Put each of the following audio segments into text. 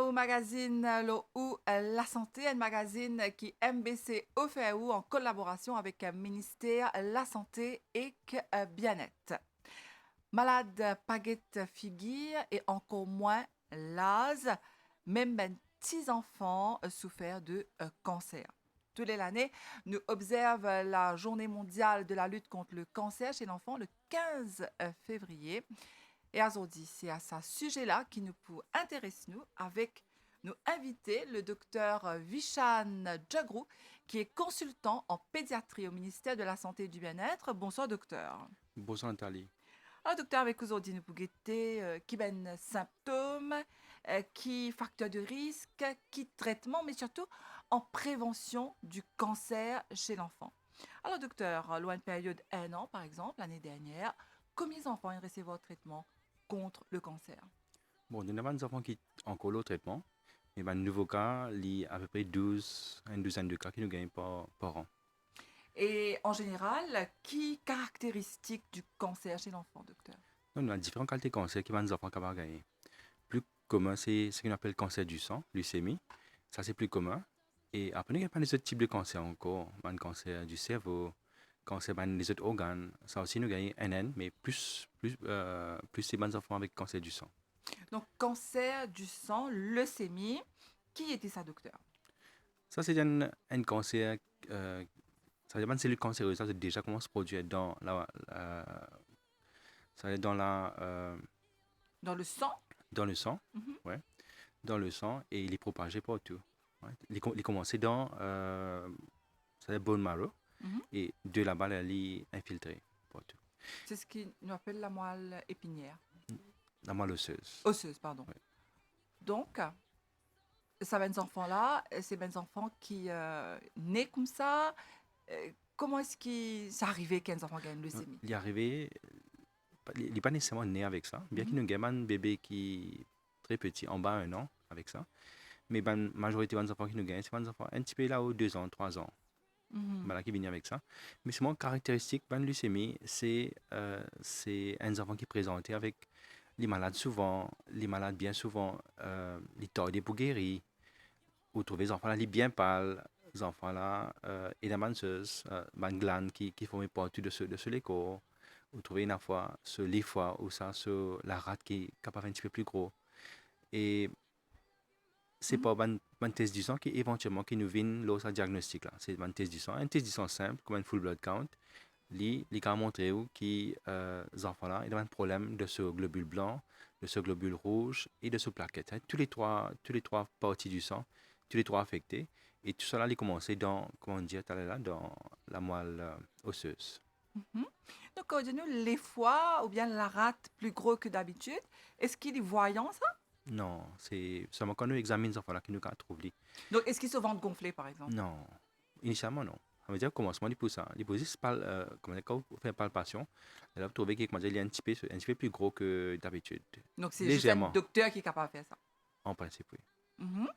au magazine lo ou La Santé, un magazine qui MBC offert ou en collaboration avec le ministère de la Santé et Bien-être. Malade paguette figure et encore moins l'âge, même ben, petits enfants souffrent de cancer. Tous les années, nous observons la journée mondiale de la lutte contre le cancer chez l'enfant le 15 février. Et aujourd'hui, c'est à ce sujet-là qui nous peut intéresser nous avec nos invités, le docteur Vishan Jagrou, qui est consultant en pédiatrie au ministère de la Santé et du Bien-être. Bonsoir, docteur. Bonsoir Nathalie. Alors, docteur, avec aujourd'hui, nous pouvons guetter qui ben symptômes, qui facteurs de risque, qui traitement, mais surtout en prévention du cancer chez l'enfant. Alors, docteur, loin de période 1 an, par exemple, l'année dernière, combien d'enfants ont reçu votre traitement contre le cancer? Bon, nous avons des enfants qui ont encore le traitement, mais un nouveau cas, il y a à peu près 12, une douzaine de cas qui nous gagnent par an. Et en général, qui caractéristique du cancer chez l'enfant, docteur? Donc, nous avons différentes qualités de cancer qui vont nous enfants capables de gagner. Plus commun, c'est ce qu'on appelle cancer du sang, leucémie. Ça, c'est plus commun. Et après, nous avons pas des autres types de cancer encore. Un cancer du cerveau, cancer des autres organes. Ça aussi, nous gagnons NN, mais plus c'est des enfants avec cancer du sang. Donc, cancer du sang, leucémie. Qui était ça, docteur? Ça, c'est un cancer. Ça dépend de cellules cancéreuses. Ça, c'est déjà comment se produire ça va être Dans le sang? dans le sang. Mhm. Ouais, dans le sang et il est propagé partout. Ouais. Il commence dans ça va être bone marrow Mhm. et de là-bas, il est infiltré partout. C'est ce qu'on appelle la moelle épinière. La moelle osseuse. Osseuse, pardon. Ouais. Donc, ça va des enfants-là, c'est des enfants qui naissent comme ça. Comment est-ce que ça arrivait qu'un enfant gagne une leucémie? Il est arrivé, il n'est pas nécessairement né avec ça, bien qu'il y ait un bébé qui est très petit, en bas 1 an, avec ça. Mais la majorité des enfants qui nous gagnent, c'est des enfants un petit peu là-haut, 2 ans, 3 ans. Mhm. Voilà, qui viennent avec ça. Mais c'est mon caractéristique de la leucémie, c'est un enfant qui est présenté avec les malades souvent, les malades bien souvent, les tordés pour guérir. Vous trouvez les enfants là, les bien pâles, les enfants là, et la manseuse, une glande qui forme partout de ce corps. Vous trouvez une fois sur les foies ou ça sur la rate qui est capable un petit peu plus gros. Et c'est Mhm. pas un test du sang qui éventuellement qui nous vient lors de diagnostic là. C'est un test du sang. Un test du sang simple, comme un full blood count. Les cas montré où qui les enfants là, ils ont un problème de ce globule blanc, de ce globule rouge et de ce plaquette. Hein. Tous les trois parties du sang, tous les trois affectés. Et tout cela, il commencé dans, comment dire, là, dans la moelle osseuse. Mhm. Donc, nous les foies ou bien la rate plus gros que d'habitude, est-ce qu'il est voyant ça? Non, c'est seulement quand nous examinons les enfants là qui nous trouvent. Donc, est-ce qu'ils se vendent gonflés, par exemple? Non, initialement non. Ça veut dire au commencement, il pousse ça. Il pousse juste comment dire, quand vous faites palpation, elle va trouver qu'il il est un petit peu plus gros que d'habitude. Donc, c'est juste un Légèrement, docteur qui est capable de faire ça. en principe, oui. Mhm.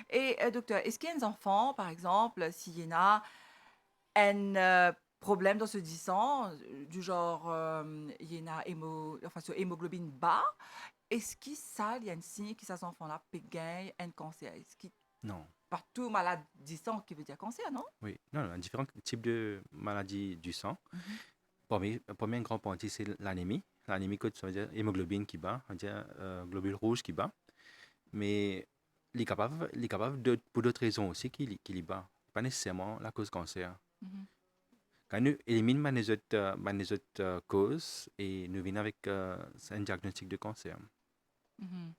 Et docteur, est-ce qu'il y a des enfants, par exemple, s'il y en a un problème dans ce sang, du genre, il y en a enfin, sur hémoglobine bas, est-ce qu'il ça, il y a un signe que ces enfants-là peuvent gagner un cancer? Est-ce qu'il Non, partout malade du sang qui veut dire cancer, non? oui. Non, non, différents types de maladies du sang. Mhm. Premier grand partie, c'est l'anémie. L'anémie, ça veut dire hémoglobine qui bat, ça veut dire globule rouge qui bat. Mais il est capable de, pour d'autres raisons aussi qu'il y bat. Pas nécessairement la cause cancer. Mhm. Quand nous éliminons les autres causes et nous venons avec un diagnostic de cancer. Mhm.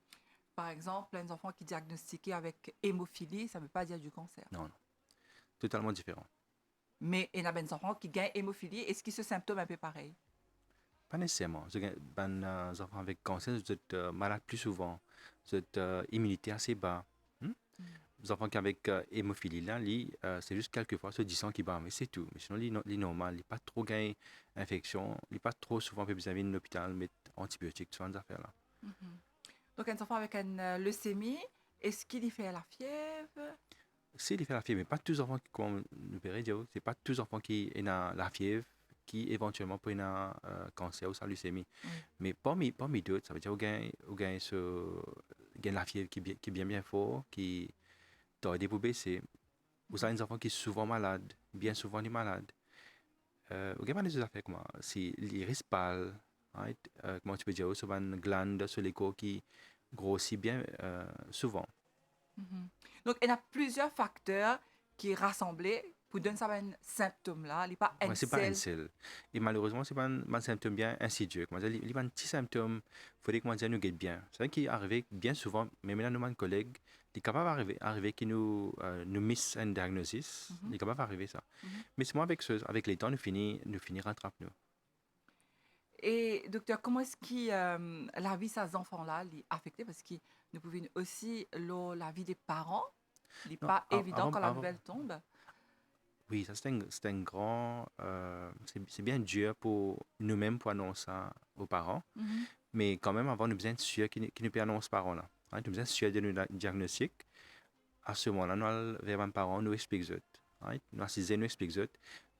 Par exemple, les enfants qui diagnostiqués avec hémophilie, ça ne veut pas dire du cancer. Non, non, totalement différent. Mais il y a des enfants qui gagnent hémophilie. Est-ce que ce symptôme est un peu pareil? Pas nécessairement. Les enfants avec cancer, vous êtes malades plus souvent. Vous êtes immunité assez bas. Hmm? Mhm. Les enfants qui avec hémophilie, là, c'est juste quelques fois ce 10 ans qui bat, mais c'est tout. Mais sinon, les normal, il pas trop gain infection, il pas trop souvent besoin d'aller à l'hôpital, mettre antibiotiques, tout ces affaires-là. Mhm. Donc, un enfant avec une leucémie, est-ce qu'il y fait la fièvre? C'est il fait la fièvre, mais pas tous les enfants, comme nous verrons dire, c'est pas tous les enfants qui ont la fièvre, qui éventuellement peuvent avoir un cancer ou sa leucémie. Oui. Mais parmi d'autres, ça veut dire qu'ils gagnent la fièvre qui est bien fort, qui tord des pour baisser. Vous avez des enfants qui sont souvent malades, bien souvent des malades. Vous avez des affaires comme si les risques pâles, right? Comment tu peux dire, souvent une glande sur les corps qui grossit bien souvent. Mhm. Donc, il y a plusieurs facteurs qui rassemblés pour donner ça un symptôme-là. Il n'est pas un Ouais, c'est pas un seul. seul. Et malheureusement, c'est pas un symptôme bien insidieux. Comment dire, il y a un petit symptôme, il faudrait comment dire, nous guette bien. C'est vrai qu'il arrive bien souvent, mais maintenant, nous, mes collègues, il est capable d'arriver qui nous miss un diagnosis. Il Mhm, est capable d'arriver ça. mhm. Mais c'est moi avec les temps, nous finit rattrape nous. Et docteur, comment est-ce que la vie de ces enfants-là est affectée? Parce que nous pouvons aussi la vie des parents. Il n'est Non, pas évident quand la avant, nouvelle tombe. oui, ça c'est un grand, c'est bien dur pour nous-mêmes pour annoncer ça aux parents. Mhm, Mais quand même, avant, nous besoin de sûr qui nous peut annoncer aux parents là. Hein, nous besoin de sûr de nous diagnostic. À ce moment-là, nous allons vers un parent, nous explique ça. Right? Nous assisons, nous explique ça.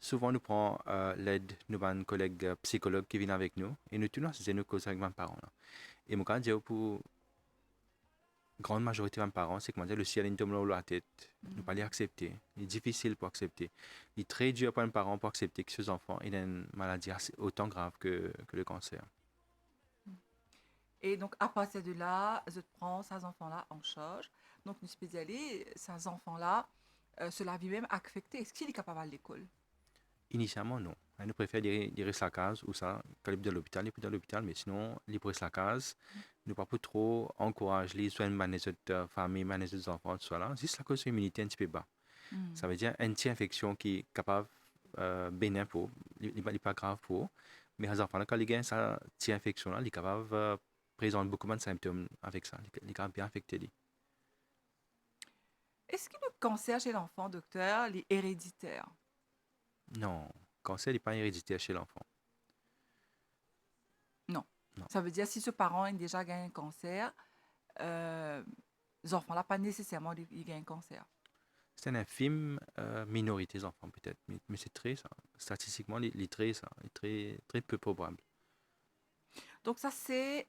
Souvent, nous prenons l'aide de nos collègues psychologues qui viennent avec nous et nous tous nous assisons, nous causons avec un parent là. Et mon cas, dire pour grande majorité de mes parents, c'est comment dire, le ciel est tombe dans la tête. Nous pas les accepter. Il est difficile pour accepter. Il est très dur pour un parent pour accepter que ses enfants aient une maladie autant grave que le cancer. mhm. Et donc, à partir de là, je prends ces enfants-là en charge. Donc, nous spécialisons ces enfants-là, cela vie même affecté. Est-ce qu'il est capable à l'école? Initialement, non. Nous préférons dire rester à la case ou ça, quand il est dans l'hôpital, il est dans l'hôpital, mais sinon, il reste à la case. Nous ne pas trop encourager les soins de notre famille, de nos enfants, tout ça là. Juste la cause de l'immunité un petit peu bas. Ça Mhm. veut dire une petite infection qui est capable, bénin pour, il n'est pas grave pour. Mais les enfants, là, quand ils ont cette petite infection là, ils sont capables de présenter beaucoup de symptômes avec ça. Ils sont capables bien affecter. Est-ce que le cancer chez l'enfant, docteur, est héréditaire? Non, le cancer n'est pas héréditaire chez l'enfant. Non. Non. Ça veut dire si ce parent a déjà gagné un cancer, euh, les enfants-là, pas nécessairement, ils gagnent un cancer. C'est une infime minorité des enfants peut-être, mais c'est très ça. Statistiquement, les traits, ça, est très, très peu probable. Donc ça, c'est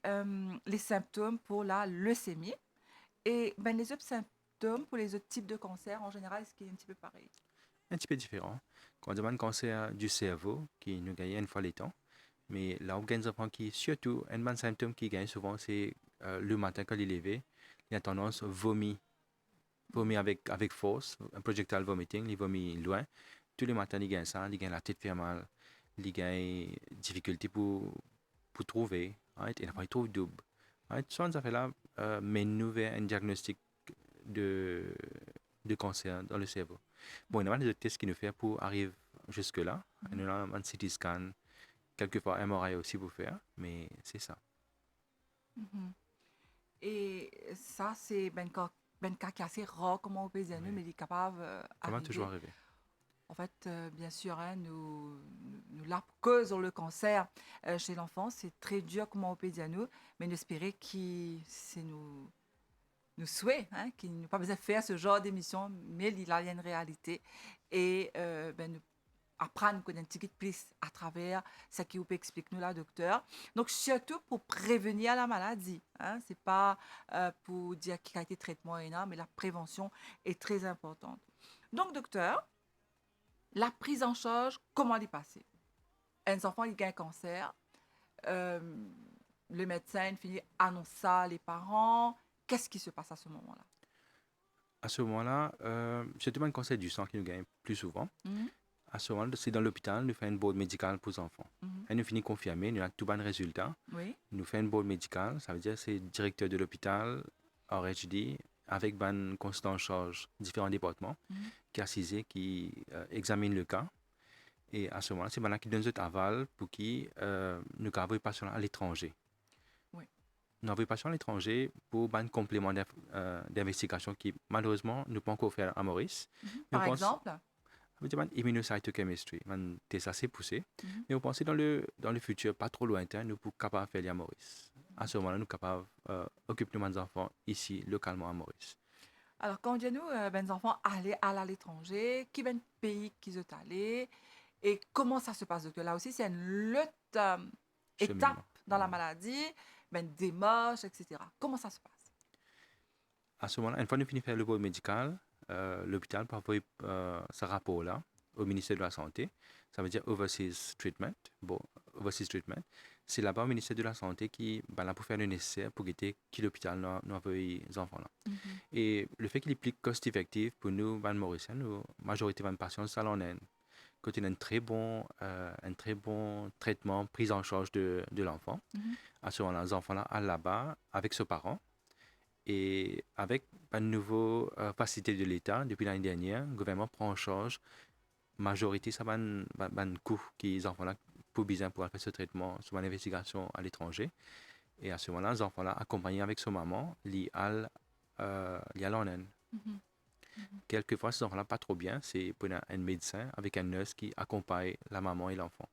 les symptômes pour la leucémie. Et ben, les autres symptômes pour les autres types de cancers, en général, est-ce qu'il est un petit peu pareil? Un petit peu différent. Quand on demande cancer du cerveau, qui nous gagne une fois les temps, mais là, on gagne des enfants qui, surtout, un des symptômes qui gagne souvent, c'est le matin quand il est levé, il a tendance à vomir avec force, un projectile vomiting, il vomit loin. Tous les matins, il gagne ça, il gagne la tête fait mal, il gagne difficulté pour trouver, right? Et après, il trouve double. Right? Soit ça fait là, mène-nous vers un diagnostic de, de cancer dans le cerveau. Bon, il y a des tests qu'il nous fait pour arriver jusque-là. Mhm, Il y a un CT scan, quelquefois un MRI aussi pour faire, mais c'est ça. mhm. Et ça, c'est ben cas qui est assez rare, comme on peut dire, nous, Oui. mais il est capable Ça va toujours d'arriver. arriver. En fait, bien sûr, hein, nous la cause sur le cancer chez l'enfant, c'est très dur, comme on peut dire, nous, mais nous espérons que c'est nous souhaitons, hein, qu'il n'a pas besoin de faire ce genre d'émission, mais il y a une réalité. Et ben, nous apprendre à connaître un petit peu plus à travers ce qui vous peut expliquer nous, la docteur. Donc, surtout pour prévenir la maladie. Hein, ce n'est pas pour dire qu'il y a été traitement énorme, mais la prévention est très importante. Donc, docteur, la prise en charge, comment elle est passée? Un enfant, il gagne un cancer. euh, le médecin il finit annonce ça à les parents. Qu'est-ce qui se passe à ce moment-là? À ce moment-là, c'est tout le cancer du sang qui nous gagne plus souvent. Mhm, À ce moment-là, c'est dans l'hôpital, nous faisons une board médicale pour les enfants. mhm. Et nous finissons confirmé, nous avons tout bon résultat. Oui. Nous faisons une board médicale, ça veut dire que c'est le directeur de l'hôpital, RHD, avec ban constant en charge différents départements, Mhm. qui assisent, qui examine le cas. Et à ce moment-là, c'est maintenant qui donne notre aval pour qui nous avons des patients à l'étranger. Oui. Nous avons des patients à l'étranger pour un complément d'investigation qui, malheureusement, nous ne pouvons pas encore faire à Maurice. Mhm. Mais on Par pense, exemple? immunocytochemistry, un test assez poussé. Mhm. Mais on pense dans le futur, pas trop lointain, nous pouvons capable faire à Maurice. À ce moment-là, nous sommes capables d'occuper nos enfants ici, localement à Maurice. Alors, quand on dit nous, ben, les enfants aller à l'étranger, qui ben pays qu'ils sont allés, et comment ça se passe? Donc là aussi, c'est une autre étape Cheminement. dans la maladie, ben, démarche, etc. Comment ça se passe? À ce moment-là, une fois que nous finissons de faire le vol médical, l'hôpital peut envoyer ce rapport-là au ministère de la Santé. Ça veut dire Overseas Treatment. Bon, Overseas Treatment. C'est là-bas au ministère de la Santé qui ben, là pour faire le nécessaire pour guetter qui l'hôpital nous envoie les enfants-là. Mhm. Et le fait qu'il est plus cost-effectif pour nous, Van Mauriciens, nous, majorité de patients, ça l'en est. Quand il y a un très bon traitement, prise en charge de l'enfant, Mhm. à ce moment-là, les enfants-là, à là-bas, avec ses parents, et avec une nouvelle facilité de l'État, depuis l'année dernière, le gouvernement prend en charge majorité ça va un coût qui les enfants-là pour bien pouvoir faire ce traitement sur une investigation à l'étranger. Et à ce moment-là, les enfants-là, accompagnés avec son maman, li al en Inde. Mhm. Mhm. Quelquefois, ces enfants-là pas trop bien, c'est pour un médecin avec un nurse qui accompagne la maman et l'enfant.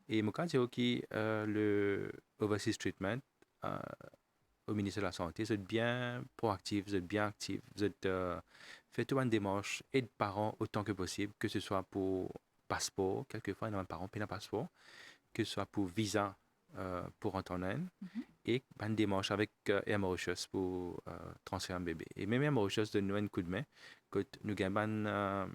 Et moi, quand j'ai dit le Overseas Treatment, euh, au ministère de la Santé, vous êtes bien proactif, vous êtes bien actif, vous êtes faites une démarche et de parents autant que possible, que ce soit pour passeport, quelquefois il y a un parent qui n'a pas de passeport, que ce soit pour visa pour rentrer en Inde, Mhm. et une démarche avec Air Mauritius pour transférer un bébé. Et même Air Mauritius donne nous un coup de main, que nous avons une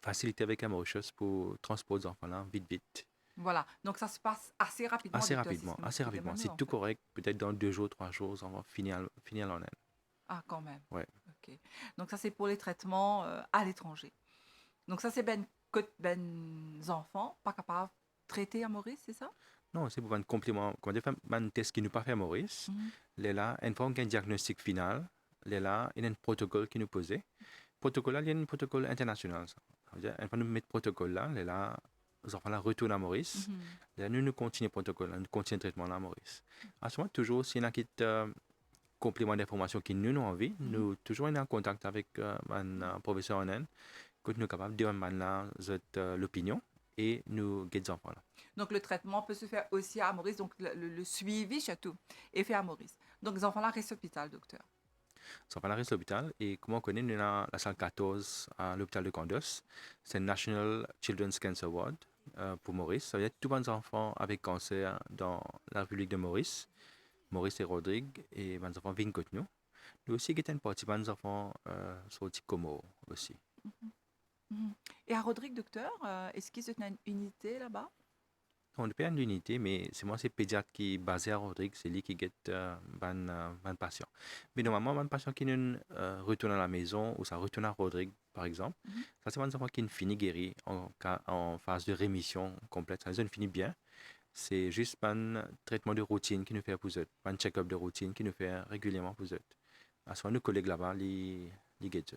facilité avec Air Mauritius pour transporter les enfants là vite vite. Voilà, donc ça se passe assez rapidement, docteur, si ce que vous Assez expliquez rapidement. maintenant, C'est en tout fait. correct. Peut-être dans 2 jours, 3 jours, on va finir en Inde. Ah, quand même. Ouais. OK. Donc ça, c'est pour les traitements à l'étranger. Donc ça, c'est ben enfants pas capables de traiter à Maurice, c'est ça? Non, c'est pour un complément, comment dire, un test qui n'est pas fait à Maurice. Mhm. Là, une fois qu'on a un diagnostic final, là, il y a un protocole qui nous posait. Protocole là, il y a un protocole international. Ça. Ça veut dire, une fois que nous mettons protocole là, les enfants là retournent à Maurice. Mhm. Là, nous continuons le protocole, là, nous continuons le traitement là à Maurice. À ce moment, toujours, s'il y a un complément d'information qui nous ont envie, Mhm. nous toujours en contact avec un professeur en Inde, que nous sommes capables de dire là, l'opinion et nous guider les enfants là. Donc le traitement peut se faire aussi à Maurice, donc le suivi surtout est fait à Maurice. Donc les enfants là restent à l'hôpital, docteur. Ça va reste l'hôpital et comme on connaît, nous avons la salle 14 à l'hôpital de Condos. C'est le National Children's Cancer Ward pour Maurice. Ça veut dire tous les enfants avec cancer dans la République de Maurice. Maurice et Rodrigue et les enfants viennent contre nous. Nous aussi, il y a une partie des enfants sur le Como aussi. Mhm. Mhm. Et à Rodrigue, docteur, est-ce qu'il y a une unité là-bas? On n'est pas une unité, mais c'est moi, c'est pédiatre qui est basé à Rodrigue, c'est lui qui guette ban patient. Mais normalement, ban patient qui nous retourne à la maison ou ça retourne à Rodrigue, par exemple, Mhm. ça c'est un enfant qui ne finit guéri en phase de rémission complète. Ça ne finit bien. C'est juste un traitement de routine qui nous fait pour eux, un check-up de routine qui nous fait régulièrement pour eux. À ce moment, nos collègues là-bas, les guettent.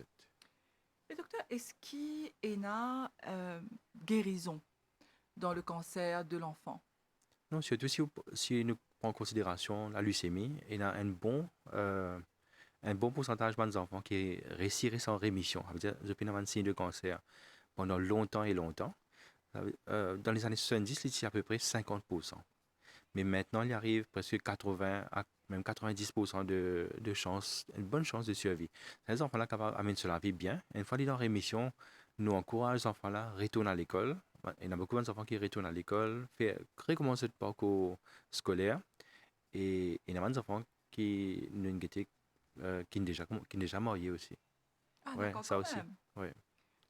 Et docteur, est-ce qu'il y a une guérison dans le cancer de l'enfant? Non, surtout si nous prenons en considération la leucémie, il y a un bon pourcentage des enfants qui réussissent en rémission. Ça veut dire qu'ils ont un signe de cancer pendant longtemps et longtemps. Dans les années 70, c'est à peu près 50%. Mais maintenant, il arrive presque 80 à même 90% de chance, une bonne chance de survie. Les enfants-là capables d'amener sur la vie bien. Une fois qu'ils sont en rémission, nous encourageons les enfants-là à retourner à l'école. Il y a beaucoup d'enfants qui retournent à l'école, recommencent le parcours scolaire. Et il y a des enfants qui nous qui sont déjà mariés aussi. Ah, Ouais, d'accord, ça quand aussi. même. Ouais.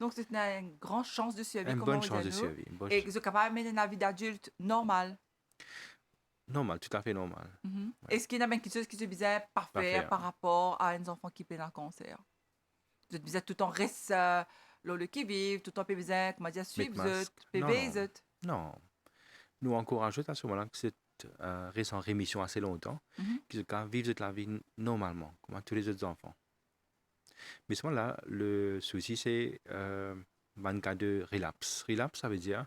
Donc, c'est une grande chance de survie, Une comme bonne on chance de dit nous, survie. Une bonne et que sont capable de mener une vie d'adulte normale. normal, tout à fait normal. Mhm. Ouais. Est-ce qu'il y a même quelque chose qui se disait pas Pas faire faire. par rapport à un enfant qui peut un cancer? Vous disait tout le temps reste le qui vivent, tout le temps peut dire, comment dire, Mettre suivre eux, masque. Non, non. eux. Non. Nous encourageons à ce moment-là que c'est reste en rémission assez longtemps, Mhm. qu'ils vivent la vie normalement, comme tous les autres enfants. Mais souvent là, le souci, c'est un cas de relapse. Relapse, ça veut dire,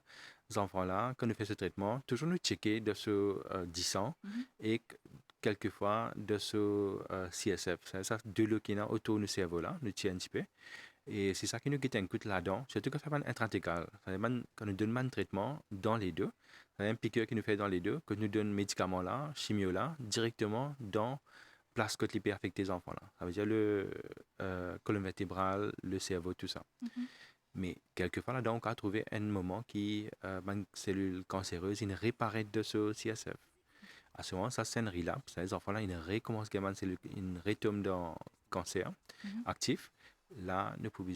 les enfants-là, quand nous faisons ce traitement, toujours nous checker de ce 10 ans Mhm. et quelquefois de ce CSF. C'est ça, de l'eau qui est autour du cerveau là, nous tient un petit peu. Et c'est ça qui nous guette un coup là-dedans. Surtout quand on fait un intratécal. Quand nous donne un traitement dans les deux, c'est un piqûre qui nous fait dans les deux, que nous donne médicament là, chimio là, directement dans place que les affecter les enfants là. Ça veut dire le colonne vertébrale, le cerveau, tout ça. Mhm. Mais quelquefois là-dedans, on a trouvé un moment qui, une cellule cancéreuse, il réparait de ce CSF. À ce moment, ça c'est un relapse. Les enfants-là, ils recommencent également, ils retombent dans le cancer Mhm. actif. Là, nous pouvons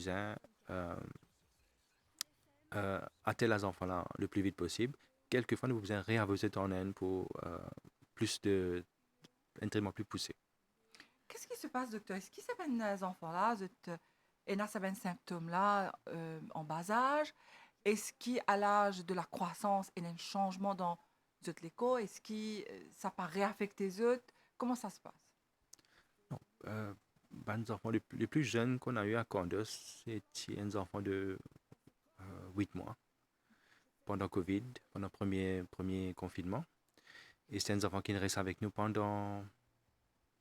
atteindre les enfants-là le plus vite possible. Quelquefois, nous pouvons réavancer en Inde pour un traitement plus poussé. Qu'est-ce qui se passe, docteur? Est-ce qu'ils savent les enfants-là, et n'a pas symptômes-là en bas âge? Est-ce qu'à l'âge de la croissance, il y a un changement dans l'écho? Est-ce que ça part réaffecter les autres? Comment ça se passe? Non, les enfants les plus jeunes qu'on a eu à Condos, c'était un enfant de 8 mois pendant Covid, pendant le premier confinement. Et c'est un enfant qui reste avec nous pendant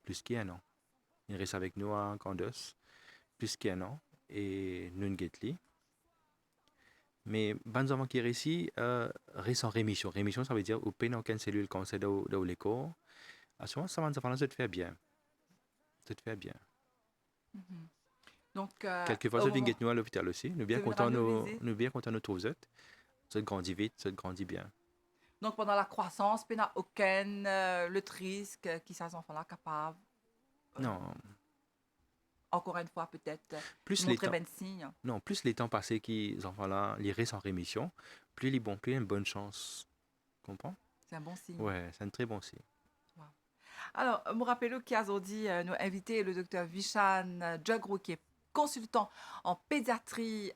plus qu'un an. Il reste avec nous à Condos plus qu'un an et nous ne guettons. Mais les enfants qui restent en rémission. Rémission, ça veut dire au n'a aucune cellule cancer dans le corps. À ce moment, ça, les enfants-là, ça te fait bien. Ça te fait bien. Mhm. Donc, Quelquefois, au ça vient moment, nous à l'hôpital aussi. Nous ça bien viendra contents nous nous, viser. nous bien contents nous trouver. Ça grandit vite, ça grandit bien. Donc, pendant la croissance, il n'y a aucun le risque qui ces enfants-là capables, euh, Non, encore une fois, peut-être, plus les montrer temps, ben signe. non, plus les temps passés qui les enfants-là, ils restent en rémission, plus ils bon, plus il y a une bonne chance. Comprends? C'est un bon signe. Ouais, c'est un très bon signe. Wow. Alors, me rappelons qu'aujourd'hui, nous invité le docteur Vishan Jagru, qui est consultant en pédiatrie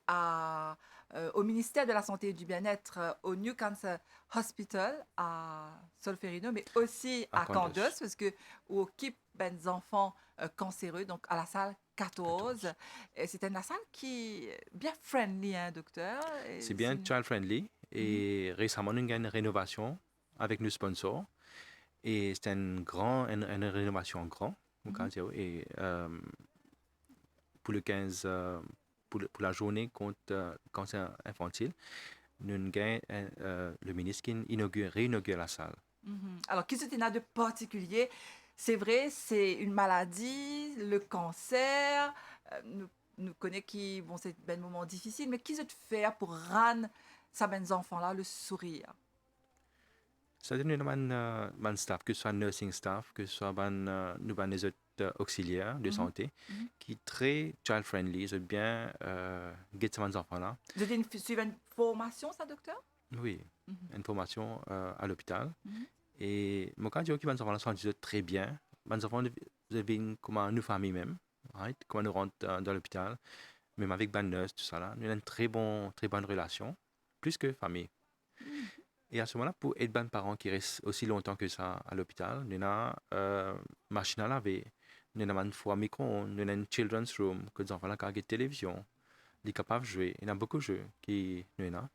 au ministère de la Santé et du Bien-être au New Cancer Hospital à Solferino, mais aussi À à Candos, Candos, parce que où occupe des enfants cancéreux, donc à la salle 14. 14. Et c'est une salle qui est bien friendly, hein, docteur. C'est Et bien child-friendly Mhm, et récemment, nous avons une rénovation avec nos sponsors et c'est une rénovation grand, mhm. et pour le 15, pour la journée contre cancer infantile, nous avons le ministre qui réinaugure la salle. Mhm. Alors, qu'est-ce qu'il y a de particulier? C'est vrai, c'est une maladie, le cancer. Nous connaissons qui, bon, c'est un moment difficile, mais qu'est-ce que tu fais pour rendre ça, ben, enfants-là, le sourire? Ça donne un staff, que ce soit nursing staff, que ce soit les autres auxiliaires de Mhm, santé, mhm. qui est très child-friendly, c'est bien guide ces enfants-là. Vous avez suivi une formation, ça, docteur? Oui, Mhm, une formation à l'hôpital. mhm, Et mon cas, je dis que les enfants sont très bien. Les enfants deviennent comme une famille même, right? Quand on rentre dans l'hôpital, même avec les nurse, tout ça là, nous avons une très bonne relation, plus que famille. mhm. Et à ce moment-là, pour aider les parents qui restent aussi longtemps que ça à l'hôpital, nous avons machine à laver, nous avons une four à micro-ondes, nous avons une children's room, que les enfants ont une télévision, ils sont capables de jouer. Il y a beaucoup de jeux qui nous avons.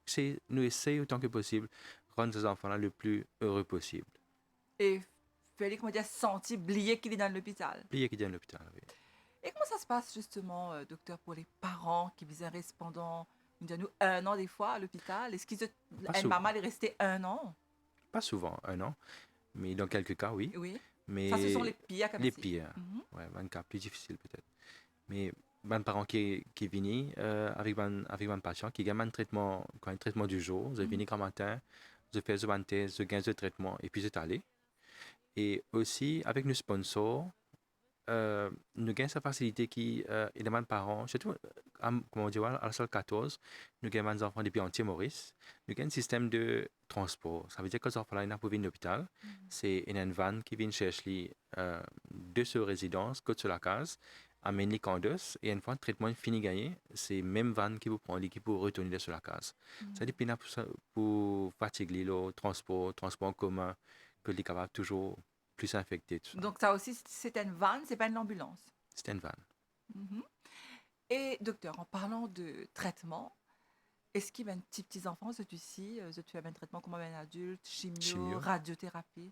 Nous essayons autant que possible de rendre ces enfants-là le plus heureux possible. Et Félix m'a dit senti oublier qu'il est dans l'hôpital. Puis il y a qui viennent à l'hôpital, oui. Et comment ça se passe justement, docteur, pour les parents qui vous restent pendant, nous, un an des fois à l'hôpital? Est-ce qu'ils Pas, une sou- maman est restée un an? pas souvent, un an, mais dans quelques cas, oui. Oui. Ça, ce sont les Mais pires comme les si. pires, Mhm. ouais, un cas plus difficile peut-être. Mais ben parents qui viennent avec un patient qui gagne un traitement du jour, ils Mhm. viennent grand matin, ils font un test, ils gagnent le traitement et puis ils allés. Et aussi avec nos sponsors, nous gagnons cette facilité qui est demande parents, surtout comment dire, à la salle 14, nous gagnons des enfants depuis Anti-Maurice, nous gagnons un système de transport. Ça veut dire que les enfants là, ils n'ont pas venir à l'hôpital, Mhm. c'est une van qui vient chercher de ce résidence, côté sur la case, amène les candos, et une fois le traitement est fini gagné, c'est même van qui vous prend l'équipe pour retourner sur la case. Ça Mhm. dépend pour fatiguer le transport en commun, que les capables toujours plus infectés, tout ça. Donc ça aussi, c'est une vanne, c'est pas une ambulance. C'est une van. Mhm. Et docteur, en parlant de traitement, est-ce qu'il y a un petits enfants, celui-ci, tu as un traitement comme un adulte, chimio, Chimio. radiothérapie?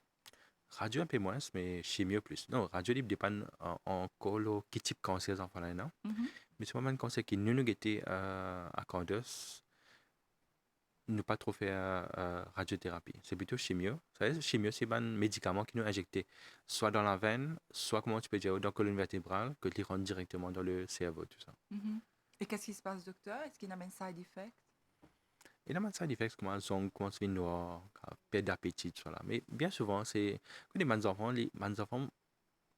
Radio un peu moins, mais chimio plus. Non, radio libre dépend en colo qui type cancer les enfants là, non? Mhm. Mais c'est vraiment un cancer qui nous était à Candos, nous pas trop fait radiothérapie. C'est plutôt chimio. Ça veut dire, chimio, c'est un médicament qui nous injecté soit dans la veine, soit comment tu peux dire, dans la colonne vertébrale, que tu rentres directement dans le cerveau, tout ça. Mhm. Et qu'est-ce qui se passe, docteur? Est-ce qu'il y a un side effect? Il y a des side effects comme un son, comment se noir, perte d'appétit, tout ça là. Mais bien souvent, c'est que les enfants,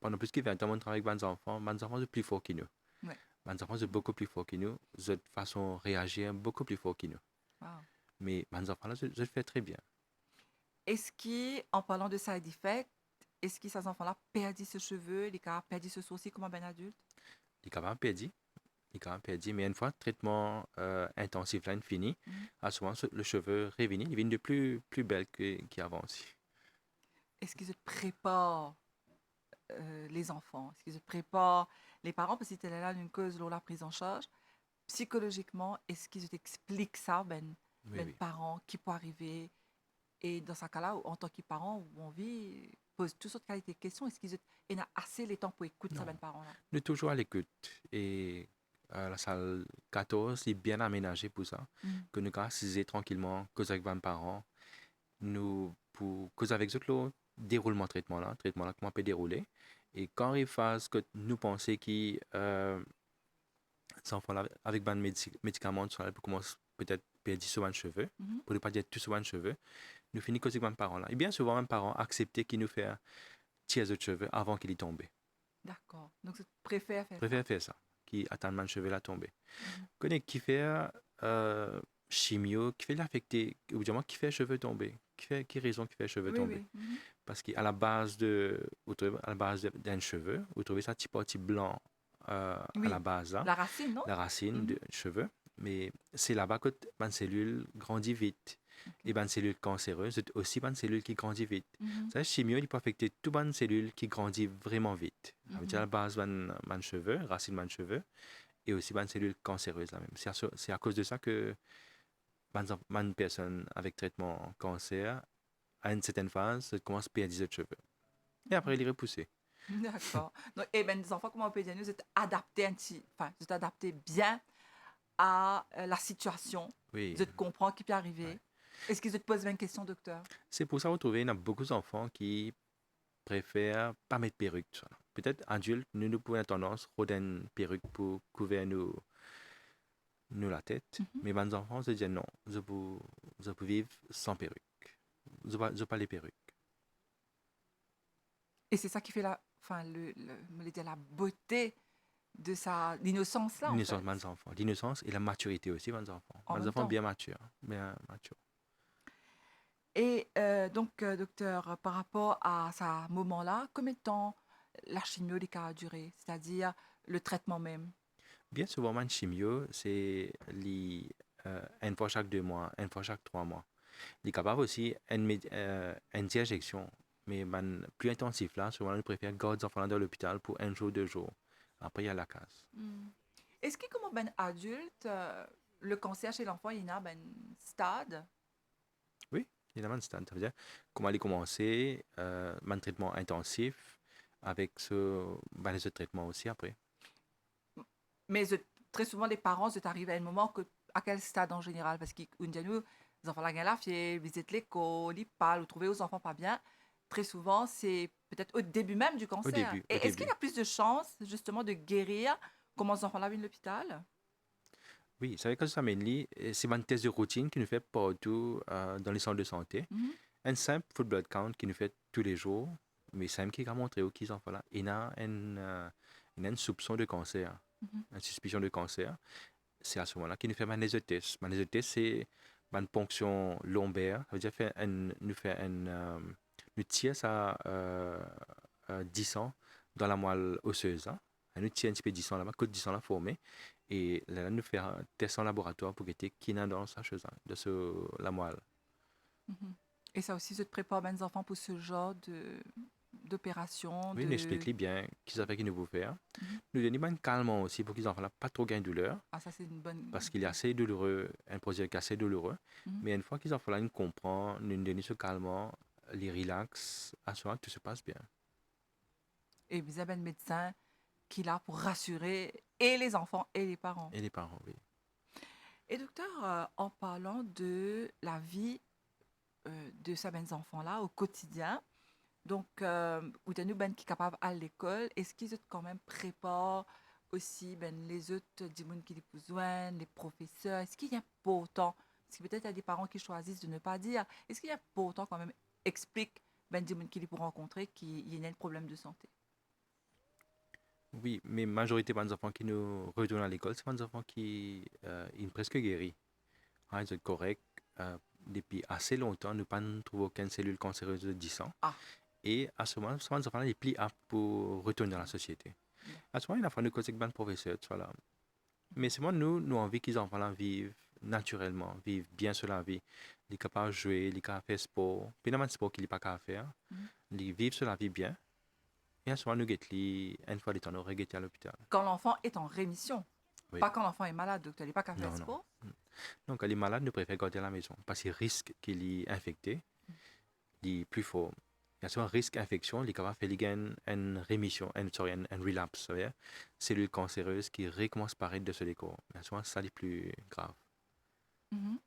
pendant plus que 20 ans, on travaille avec les enfants sont plus forts que nous. Ouais. Les enfants sont beaucoup plus forts que nous, de façon réagir beaucoup plus fort que nous. Wow. Mais les enfants là, je fais très bien. Est-ce qu'en parlant de side effects, est-ce que ces enfants-là perdent ce cheveu, les cas perdent ce sourcil comme un ben adulte? Il est quand même perdu. Il est quand même perdu. Mais une fois le traitement intensif là, fini, Mhm. à souvent le cheveu revient, il devient de plus belle qu'avant aussi. Est-ce qu'ils se préparent les enfants? Est-ce qu'ils se préparent les parents? Parce que c'était là une cause lors de la prise en charge. Psychologiquement, est-ce qu'ils t'expliquent ça, Oui, ben oui. parents, qui peut arriver? Et dans ce cas-là, en tant que parent, où on vit, pose toutes sortes de qualités de questions. Est-ce qu'ils ont assez le temps pour écouter ça, Non. ben parents-là? On est toujours à l'écoute. Et la salle 14 est bien aménagée pour ça. Mhm. Que nous pouvons assiser tranquillement, causer avec 20 parents. Nous, pour causer avec eux, le déroulement traitement là, comment on peut dérouler. Et quand il phase que nous pensons que ces enfants-là, avec des médicaments, ils commencent peut-être à perdre souvent de cheveux, Mhm. pour ne pas dire tout souvent de cheveux, nous finissons causer avec 20 parents là. Et bien souvent, un parent accepte qu'il nous fait tirer les cheveux avant qu'il y tombe. D'accord. Donc, tu préfères Je faire ça. préfère faire ça, qui attend le cheveux là tomber. Mhm. Connais qui fait chimio, qui fait l'affecter, ou du moins qui fait cheveux tomber, qui raison qui fait cheveux Oui, tomber. oui. Mhm. Parce qu'à la base à la base d'un cheveu, vous trouvez ça petit parti blanc à la Oui. base là, La racine, non? la racine Mhm. de cheveux, mais c'est là-bas que une cellule grandit vite. Et OK. une cellule cancéreuse, c'est aussi une cellule qui grandit vite. Mhm. Ça, chimio, il peut affecter toute une cellule qui grandit vraiment vite. Ça veut dire à Mhm. la base de cheveux, racine de cheveux, et aussi une cellule cancéreuse là même. C'est à cause de ça que une personne avec traitement cancer, à une certaine phase, ça commence à perdre des cheveux. Et après, il est repoussé. D'accord. Donc, eh ben, des enfants, comment on peut dire, nous êtes adaptés enfin, vous êtes adaptés bien à la situation. Oui. Vous êtes comprendre qui peut Ouais. arriver. Est-ce qu'ils te posent une question, docteur? C'est pour ça que vous trouvez, il y a beaucoup d'enfants qui préfèrent pas mettre perruque. Ça. Peut-être adultes, nous pouvons tendance à rôder une perruque pour couvrir nous la tête. Mhm. Mais les enfants se disent non, je peux vivre sans perruque. Je veux pas les perruques. Et c'est ça qui fait enfin, me dire, la beauté de l'innocence là, en L'innocence fait, des enfants. L'innocence et la maturité aussi des enfants. en Les même enfants temps. bien matures. Bien matures. Et donc, docteur, par rapport à ce moment-là, combien de temps la chimio a duré? C'est-à-dire le traitement même? Bien souvent, une chimio, c'est une fois chaque 2 mois, une fois chaque 3 mois. Il est capable aussi une injection, mais plus intensif là, souvent on préfère garder les enfants dans l'hôpital pour un jour, 2 jours. Après, il y a la case. Hmm. Est-ce que, comme ben adulte, le cancer chez l'enfant, il y a ben stade? Oui, il y a un stade. Ça veut dire comment aller commencer, un traitement intensif avec les autres traitements aussi après. Mais très souvent, les parents, c'est arrivé à un moment à quel stade en général? Parce qu'ils nous disent, les enfants, la fièvre, visitent l'école, ils parlent, ou trouvent aux enfants pas bien. Très souvent, c'est peut-être au début même du Au cancer. début, Et au est-ce qu'il y début. a plus de chances, justement, de guérir comment ces enfants-là viennent de l'hôpital? Oui, c'est vrai que ça mène, c'est une test de routine qui nous fait partout dans les centres de santé. Mhm. Un simple foot blood count qui nous fait tous les jours, mais simple qui a montré aux enfants là, il y a un soupçon de cancer, Mhm. une suspicion de cancer. C'est à ce moment-là qu'il nous fait magnésiotest. Magnésiotest, c'est une ponction lombaire. Ça veut dire nous tire ça 10 ans dans la moelle osseuse. Hein. Nous tire un petit peu 10 ans là-bas, que 10 ans là formé. Et là, nous fait un test en laboratoire pour guetter qui n'a dans sa chose, hein, la moelle. Mhm. Et ça aussi, je te prépare ben, les enfants pour ce genre d'opération, Oui, nous explique bien qui ça fait qu'il nous veut faire. Mhm. Nous donnons un calmant aussi pour qu'ils n'en pas trop gain de douleur. Ah, ça, c'est une bonne... Parce qu'il est assez douloureux, un projet qui est assez douloureux. Mhm. Mais une fois qu'ils en font là, ils comprennent, nous donnons ce calmant, les relax, à ce moment tout se passe bien. Et vous avez un médecin qui est là pour rassurer et les enfants et les parents. Et les parents, oui. Et docteur, en parlant de la vie de ces ben enfants-là au quotidien, donc, ou de nous ben qui est capable à l'école, est-ce qu'ils quand même préparent aussi ben les autres du monde qui les besoin, les professeurs, est-ce qu'il y a pas autant Si peut-être il y a des parents qui choisissent de ne pas dire, est-ce qu'il y a pour autant quand même explique ben des gens qui pour rencontrer qu'il y a un problème de santé? Oui, mais majorité des enfants qui nous retournent à l'école, c'est des enfants qui ils sont presque guéris. Hein, ils sont corrects. Depuis assez longtemps, nous ne trouvons aucune cellule cancéreuse de 10 ans. Ah, Et à ce moment, ces enfants-là, ils plient aptes pour retourner dans la société. d'accord. À ce moment, il a fallu que ces professeurs soient là. Mais c'est moi, nous avons envie qu'ils enfants-là vivent naturellement, vivent bien sur la vie. Ils sont capables de jouer, ils sont capables de faire sport. Puis il y a des sports qu'ils n'ont pas qu'à faire. Mhm. Ils vivent sur la vie bien. Et à ce moment, nous guettons, une fois de temps, nous regrettons à l'hôpital. Quand l'enfant est en rémission, Oui. pas quand l'enfant est malade, docteur, il n'est pas qu'à faire Non, non. sport. Donc, quand les malades, nous préférons garder à la maison parce qu'ils risquent qu'il est infecté, il est plus fort. Il y a souvent un risque d'infection, il est capable de faire une rémission, un relapse, c'est-à-dire cellules cancéreuses qui recommencent à paraître de ce décor. Il y a souvent ça les plus grave. Mhm.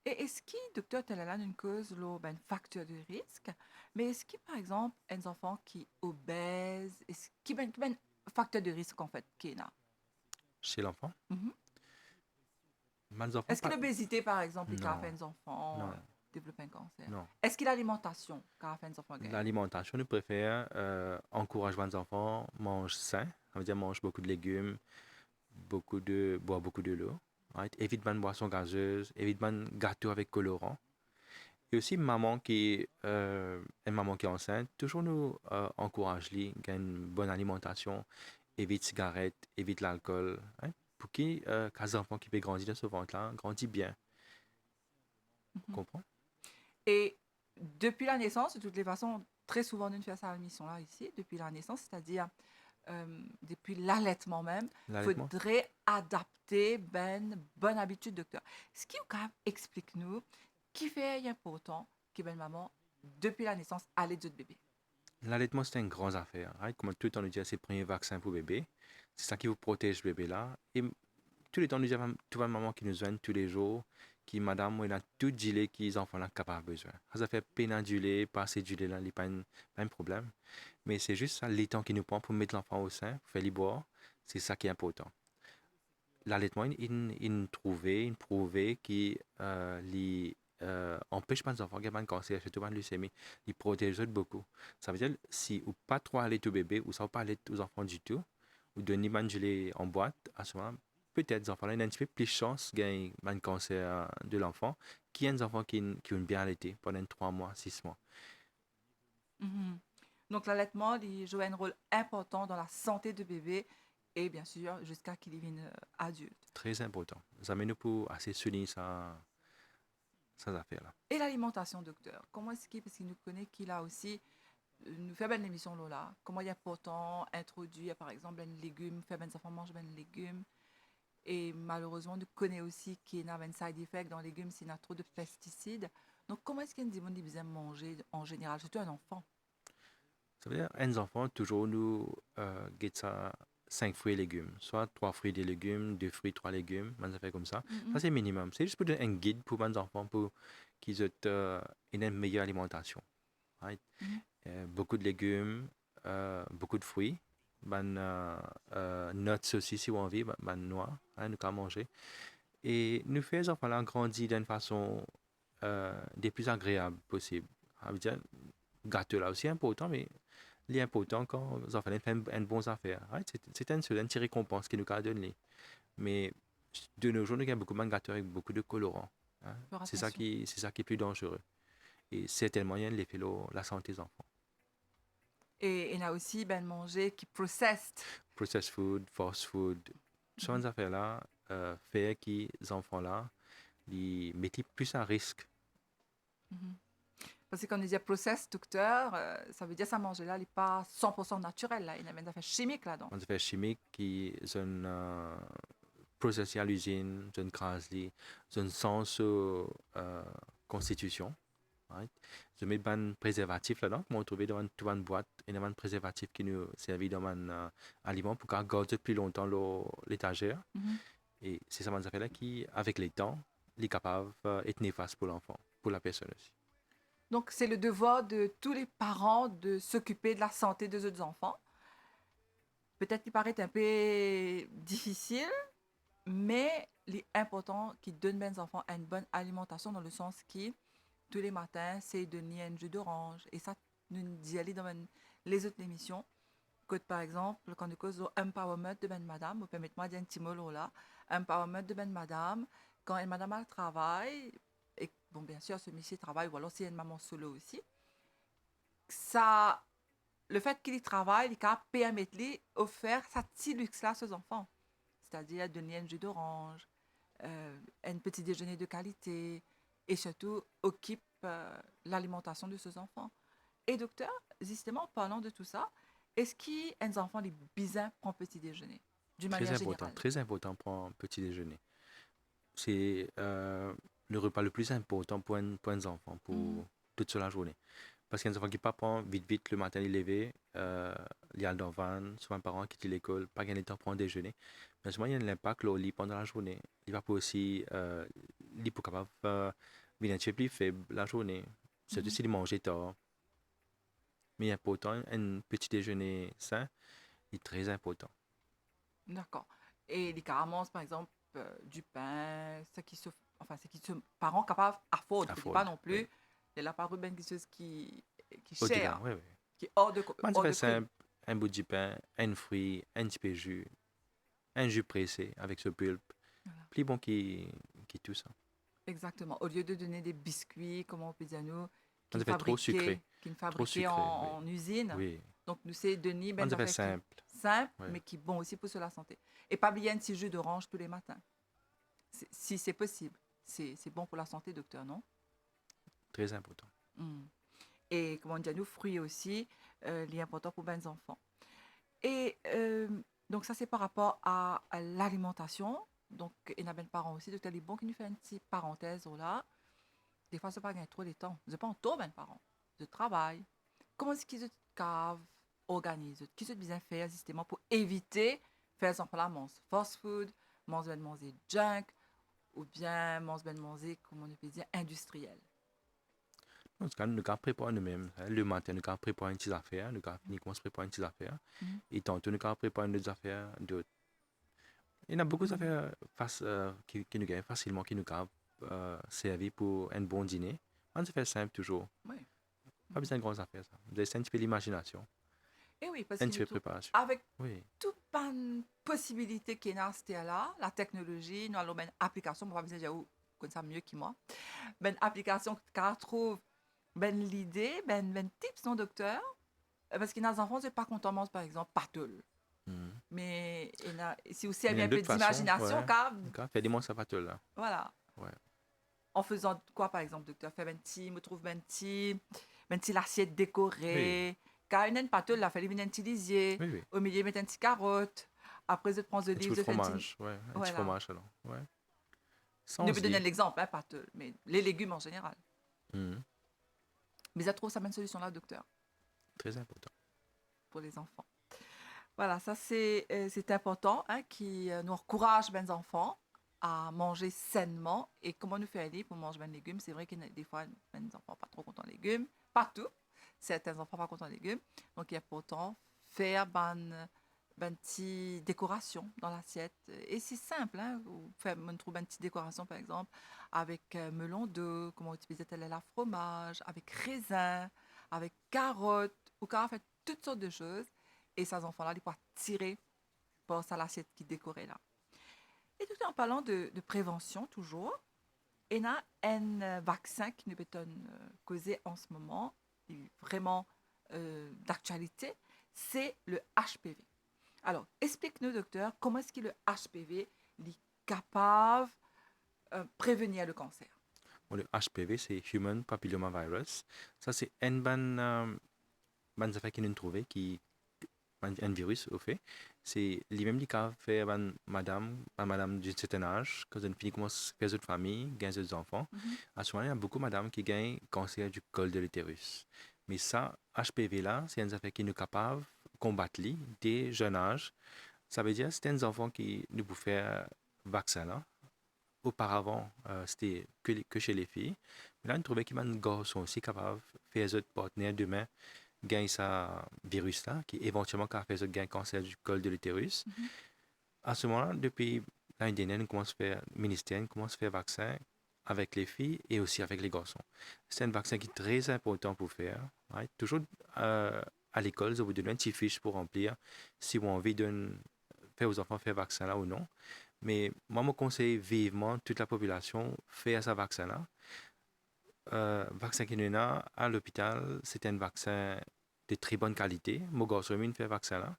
Et est-ce que, docteur, tel est là une cause, là, ben, facteur de risque, mais est-ce que, par exemple, un enfant qui est obèse, est-ce qui ben facteur de risque, en fait, qui est là? Chez l'enfant, Mhm. mal enfants, Est-ce que pas... l'obésité, par exemple, qui a fait Non, un enfant non, développer un cancer? non. Est-ce que l'alimentation qui a fait un enfant gagner? L'alimentation, nous préférons encourager les enfants mangent sain, ça veut dire mangent beaucoup de légumes, boire beaucoup de l'eau, right? Évite de boissons gazeuses, évite de gâteaux avec colorant. Et aussi une maman qui est enceinte, toujours nous encourage lui une bonne alimentation, évite cigarettes, évite l'alcool, hein, pour que les enfants qui peuvent grandir dans ce ventre-là grandissent bien, Mhm. comprends? Et depuis la naissance, de toutes les façons, très souvent, nous faisons cette mission-là ici, depuis la naissance, c'est-à-dire depuis l'allaitement même, il L'allaitement, faudrait adapter ben bonne habitude, docteur. Ce qui quand même explique-nous qui fait important que ben maman, depuis la naissance, allait de bébé. l'allaitement c'est une grande affaire, right? Comme tout le temps nous dit, c'est le premier vaccin pour bébé, c'est ça qui vous protège le bébé là. Et tout le temps nous avons tout le maman qui nous viennent tous les jours, qui madame, il a tout du lait que les enfants là capables besoin. Ça fait peine du lait, passer du lait là, il pas un problème. Mais c'est juste ça, le temps qu'il nous prend pour mettre l'enfant au sein, pour faire lui boire, c'est ça qui est important. L'allaitement, il prouvé qui empêche pas les enfants qui ont un cancer, surtout une leucémie, il protège beaucoup. Ça veut dire, si ou pas trop allaiter au bébé, ou ça va pas allaiter aux enfants du tout, ou donner manger en boîte, à ce moment, peut-être les enfants là, ils ont un petit peu plus de chance de gagner un cancer de l'enfant, qui a des enfants qui ont bien allaité pendant 3 mois, 6 mois. Mhm. Donc l'allaitement, il joue un rôle important dans la santé du bébé et bien sûr jusqu'à qu'il devienne adulte. Très important. Ça mène nous pour assez souligner ça, ces affaires-là. Et l'alimentation, docteur, comment est-ce qu'il, parce qu'il nous connaît qu'il a aussi nous fait une émission Lola, comment il est important introduire par exemple un légume, faire des enfants manger des légumes. Et malheureusement, nous connaissons aussi qu'il y a un side effect dans les légumes s'il y a trop de pesticides. Donc, comment est-ce qu'il y a des gens qui manger en général, surtout un enfant? Ça veut dire, un enfant, toujours nous, get ça 5 fruits et légumes. Soit 3 fruits et légumes, 2 fruits, 3 légumes, ça fait comme ça. Ça, Mhm, c'est minimum. C'est juste pour donner un guide pour les enfants pour qu'ils aient une meilleure alimentation. Right? mhm. Beaucoup de légumes, beaucoup de fruits, nuts aussi, si on envie, noix, hein, nous pouvons manger. Et nous faisons les enfants grandir d'une façon des plus agréables possible. Ça veut dire, gâteau là aussi important, mais l'important quand les enfants font une bonne affaire. Right? C'est une petite récompense qui nous a donné. Mais de nos jours, nous avons beaucoup de gâteaux avec beaucoup de colorants. Hein? Faire attention. C'est ça qui est plus dangereux. Et certainement, il y a l'effet la santé des enfants. Et il y a aussi ben, manger qui processed. Processed food, fast food, toutes Mhm, ces affaires-là fait que les enfants-là, ils mettent plus à risque. mhm. Parce que quand on dit processed, docteur, ça veut dire que ça manger là n'est pas 100% naturel. Là. Il y a des affaires chimiques là-dedans. On fait chimique qui sont processés à l'usine, sont crasés, sont sans constitution. Right? Je mets un préservatif là-dedans, qu'on trouve dans une boîte, et un préservatif qui nous servent dans un aliment pour garder plus longtemps l'étagère. Mhm. Et c'est ça, affaire là qui, avec le temps, est capable d'être néfaste pour l'enfant, pour la personne aussi. Donc, c'est le devoir de tous les parents de s'occuper de la santé des autres enfants. Peut-être qu'il paraît un peu difficile, Mais l'important qui donne mes enfants une bonne alimentation dans le sens qui, tous les matins, c'est donner un jus d'orange. Et ça, nous d'y aller dans les autres émissions. Que par exemple, quand nous causons empowerment de ben madame, permettez-moi de dire un petit mot là, empowerment de ben madame, quand une madame a le travail, et bon, bien sûr, ce monsieur travaille, ou alors c'est une maman solo aussi, ça, le fait qu'il travaille, il peut permettre de offrir ça petit luxe là à ses enfants. C'est-à-dire donner un jus d'orange, un petit déjeuner de qualité, et surtout occupe l'alimentation de ses enfants. Et docteur, justement, en parlant de tout ça, est-ce qu'un enfant les bizarres prend petit déjeuner, d'une manière générale? Très important pour un petit déjeuner. C'est le repas le plus important pour un enfant, Mhm, pour toute la journée. Parce qu'un enfant qui pas prend vite le matin, il est levé, il y a le van, souvent un parent qui quitte l'école, pas gagner de temps pour un déjeuner. Mais souvent, il y a un impact là, au lit pendant la journée. Il va pas aussi, il est pas capable de venir un petit peu plus faible la journée. Surtout mhm. s'il mange tard. Mais important, un petit déjeuner sain est très important. D'accord. Et les caramels, par exemple, du pain, ce qui se, enfin, ce qui se, parents capables afford. Il ne faut pas Afford, non oui. plus, il a pas quelque chose qui est Au-delà, cher, oui, oui. qui est Moi, je hors fais de prix. simple, un bout de pain, un fruit, un petit peu de jus, un jus pressé avec ce pulpe. Voilà. Plus bon qui tout ça. Exactement. Au lieu de donner des biscuits, comme on peut dire nous, Moi, je fais trop sucré. qui ne Trop fabriqués sucré, oui. en usine. Oui. Donc, nous, c'est donner Moi, ben, je des fais affaires qui simple. simples, Oui. mais qui bon aussi pour la santé. Et pas oublier un petit jus d'orange tous les matins. Si c'est possible. C'est bon pour la santé, docteur, non? Très important. Mm. Et comment dire, nous, fruits aussi, l'important pour les enfants. Et donc, ça, c'est par rapport à l'alimentation. Donc, il y a des parents aussi, docteur Libon, qui nous fait une petite parenthèse là. Des fois, c'est pas gagner trop de temps. Je pas en tôt, ben, parents. Je travaille. Comment est-ce qu'ils se cave, organisent, qu'ils se bien faire justement pour éviter faire exemple la manger fast food, manger junk ou bien manger, comment on peut dire, industriel. En tout cas, nous avons préparé nous-mêmes. Le matin, nous avons préparé une petite affaire. Nous avons fini de préparer une petite affaire. Mhm. Et tantôt, nous avons préparé une autre affaire. Il y a beaucoup d'affaires qui nous gagnent facilement, qui nous ont servi pour un bon dîner. On se fait simple toujours. Oui. Pas besoin de grandes affaires, ça. Vous avez un petit peu l'imagination, Et oui, parce un qu'il petit nous peu de trouve, préparation. avec Oui, toute bonne possibilité qui est dans ce là, la technologie, nous allons une application, on va dire, vous connaissez ça mieux que moi, une application qui trouve ben l'idée, ben tips, non, docteur? Parce qu'il y a des enfants, c'est pas content, par exemple, pâteule. mhm. Mais si aussi il Mais y il y a a un peu d'autres façons, d'imagination, ouais. car, D'accord. Fais des montres sapatoles, là. voilà. Ouais. En faisant quoi, par exemple, docteur? Faire un petit, me trouve un petit l'assiette Oui, décorée. Car une pâteule, la fait venir utiliser. oui, oui. Au milieu, mettre un petit carotte. Après, je prends le Un petit livre, peu de je fais un petit. fromage, ouais. Un petit Voilà. fromage, alors. Ouais. Ne peux Sans donner lit. l'exemple, hein, pâteule, mais les légumes en général. Mhm. Mais ça trouve ça une solution là, docteur, Très important. pour les enfants. Voilà, ça c'est important, hein, qui nous encourage les enfants à manger sainement. Et comment nous faire aller pour manger des légumes? C'est vrai que des fois, les enfants pas trop contents des légumes. Pas tout. Certains enfants pas contents des légumes. Donc il est important faire ben petite décoration dans l'assiette. Et c'est simple, hein, vous faire on trouve une petite décoration par exemple avec melon d'eau, comment utiliser tel est la fromage, avec raisin, avec carottes, ou car fait toutes sortes de choses. Et ces enfants-là, ils peuvent tirer pour ça l'assiette qui est décorée là. Et tout en parlant de prévention toujours, il y a un vaccin qui nous peut causer en ce moment, vraiment d'actualité, c'est le HPV. Alors, explique-nous, docteur, comment est-ce que le HPV est capable de prévenir le cancer? Bon, le HPV, c'est Human Papilloma Virus. Ça, c'est ban affaire qui nous trouvé, un virus, au fait. C'est les mêmes qui a fait madame d'un certain âge, quand elle finit commence à faire d'autres familles, gagne d'autres enfants. Mhm. À ce moment-là, il y a beaucoup de madame qui gagnent cancer du col de l'utérus. Mais ça, HPV là, c'est une affaire qui nous capable de combattre dès jeune âge. Ça veut dire que c'est un enfant qui nous peut faire vaccin là. Auparavant, c'était que chez les filles. Mais là, on trouvait qu'il y a un garçon aussi capable de faire des partenaires demain gagne ça virus là, qui éventuellement quand fait gagne cancer du col de l'utérus. Mhm. À ce moment-là, depuis l'année dernière, le ministère commence à faire vaccin avec les filles et aussi avec les garçons. C'est un vaccin qui est très important pour faire. Right? Toujours à l'école, vous donnez un petit fiche pour remplir si vous avez envie de faire aux enfants faire vaccin là ou non. Mais moi, je conseille vivement toute la population faire ce vaccin là. Vaccin qu'il y en a à l'hôpital, c'est un vaccin de très bonne qualité. Mon garçon fait vaccin là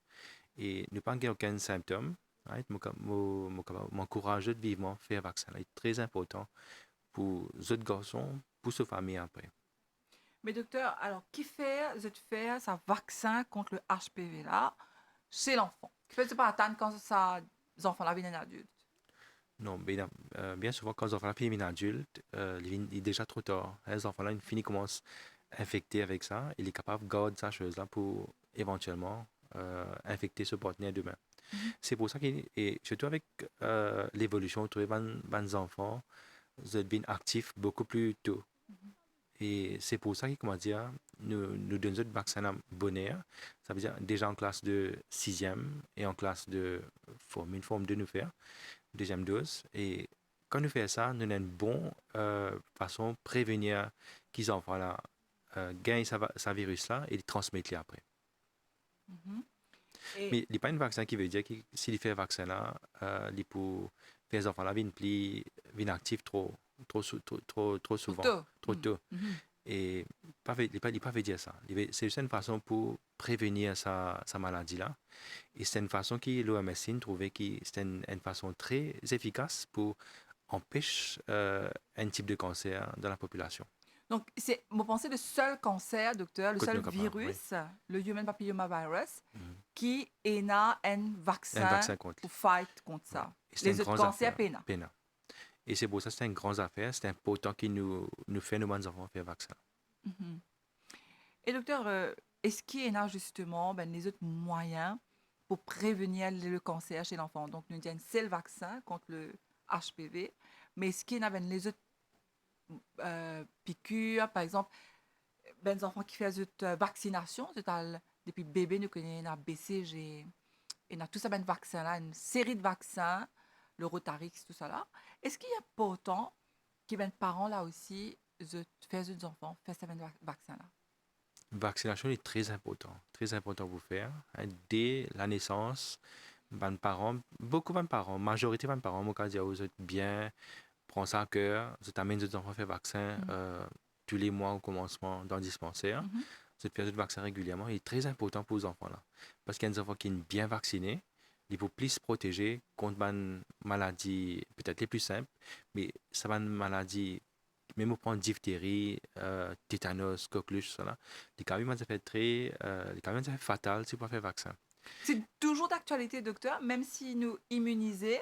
et ne pas avoir aucun symptôme. Right? M'encourage vivement faire vaccin là. C'est très important pour les autres garçons, pour sa famille après. Mais docteur, alors, qui fait, de faire ce vaccin contre le HPV là chez l'enfant? Qui fait pas attendre quand ça, les enfants là viennent adultes? Non, bien souvent, quand les enfants deviennent adultes, il est déjà trop tard. Les enfants là, ils commencent à infecter avec ça. Il est capable de garder sa chose là pour éventuellement infecter ce partenaire demain. Mhm. C'est pour ça que, et surtout avec l'évolution, trouver les enfants, ils deviennent actifs beaucoup plus tôt. Et c'est pour ça que, comment dire, nous donnons le vaccin à bonheur. Ça veut dire déjà en classe de 6e et en classe de une forme de nous faire, deuxième dose. Et quand nous faisons ça, nous avons une bonne façon de prévenir qu'ils enfants là gagnent sa virus là et les transmettent après. Mhm. Et Mais il n'y a pas un vaccin qui veut dire que s'il fait un vaccin là, il peut faire les enfants là viennent actifs trop trop souvent, tôt. trop tôt. Mhm. Et il ne pas veut dire ça. C'est juste une façon pour prévenir sa maladie-là. Et c'est une façon que l'OMS trouvait que c'était une façon très efficace pour empêcher un type de cancer dans la population. Donc, c'est, vous pensez, le seul cancer, docteur, le Côte seul nous capable, oui. virus, le human papillomavirus, Mhm. qui est un Un vaccin vaccin contre. pour fight contre Ouais. ça. Et c'est une Les autres grande cancers, affaire. pénal. Pénal. Et c'est pour ça que c'est une grande affaire. C'est important que nous fassions nos enfants faire vaccin. Mhm. Et docteur, est-ce qu'il y en a justement les autres moyens pour prévenir le cancer chez l'enfant? Donc, nous disons c'est le vaccin contre le HPV, mais est-ce qu'il y en a les autres piqûres, par exemple, les enfants qui font des vaccinations, depuis bébé, nous connaissons la BCG, et on a tout ça, ben vaccin là, une série de vaccins, le Rotarix, tout ça là. Est-ce qu'il y a pas autant qui ben parents là aussi, faire des enfants, faire ces vaccins là? La vaccination est très important pour faire. Hein. Dès la naissance, beaucoup de parents, majorité de parents, moi, quand dire aux autres bien, prends ça à cœur, je t'amène les enfants faire vaccin Mhm. tous les mois au commencement dans le dispensaire. Mhm. Je fais le vaccin régulièrement. Il est très important pour les enfants là. Parce qu'il y a des enfants qui sont bien vaccinés, ils peuvent plus se protéger contre une maladie peut-être les plus simples, mais ça va une maladie même prendre diphtérie, tétanos, coqueluche, ça là, les quand même ça fait les quand même ça fait fatal si on faire vaccin. C'est toujours d'actualité, docteur, même si nous immuniser,